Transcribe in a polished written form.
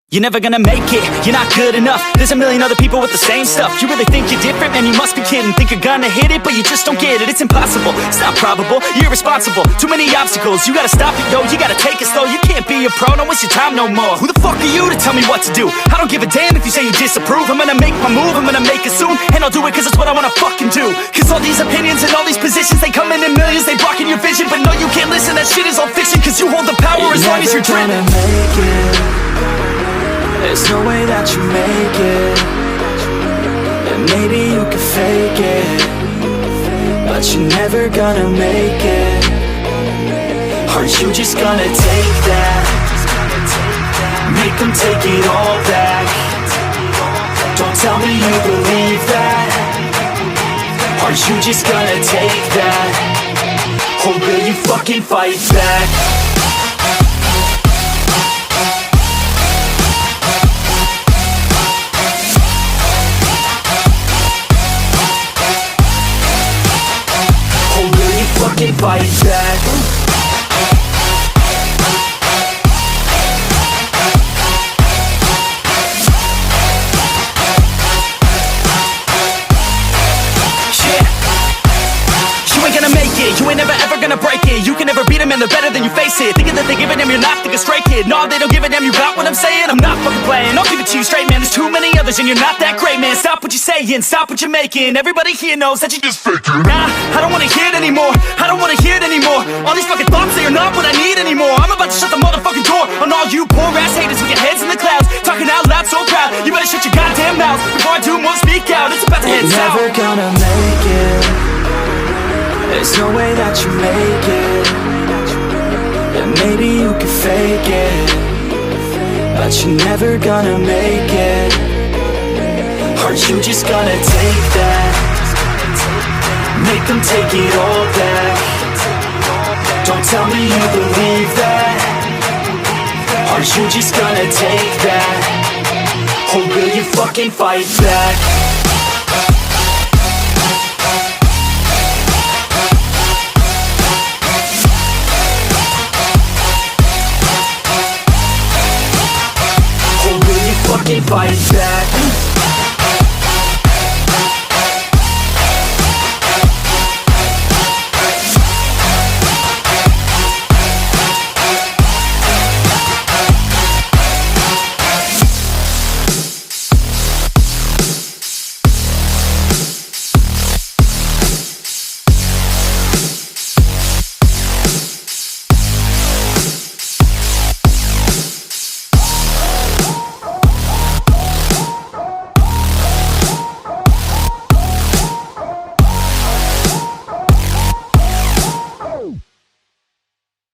You're never gonna make it, you're not good enough. There's a million other people with the same stuff. You really think you're different? Man, you must be kidding. Think you're gonna hit it, but you just don't get it. It's impossible, it's not probable, you're irresponsible. Too many obstacles, you gotta stop it, yo. You gotta take it slow, you can't be a pro. Don't waste your time no more. Who the fuck are you to tell me what to do? I don't give a damn if you say you disapprove. I'm gonna make my move, I'm gonna make it soon. And I'll do it cause it's what I wanna fucking do. Cause all these opinions and all these positions, they come in millions, they blocking your vision. But no, you can't listen, that shit is all fiction. Cause you hold the power as long as you're dreaming. There's no way that you make it. And maybe you can fake it, but you're never gonna make it. Are you just gonna take that? Make them take it all back. Don't tell me you believe that. Are you just gonna take that? Or will you fucking fight back? Fight back. You ain't gonna make it, you ain't never ever gonna break it. You can never beat them and they're better than you face it. Thinking that they give a damn, you're not thinking straight, kid. No, they don't give a damn, you got what I'm saying? I'm not fucking playing, I'll give it to you straight, man. There's too many others and you're not that great, man. Stop what you're saying, stop what you're making. Everybody here knows that you just faking. Nah, I don't wanna hear it anymore, I don't wanna hear it anymore. All these fucking thoughts, they are not what I need anymore. I'm about to shut the motherfucking door on all you poor ass haters with your heads in the clouds, talking out loud so proud. You better shut your goddamn mouth before I do more speak out. It's about to head south. Never gonna make it. There's no way that you make it. And maybe you can fake it, but you're never gonna make it. Are you just gonna take that? Make them take it all back. Don't tell me you believe that. Are you just gonna take that? Or will you fucking fight back? Fight back.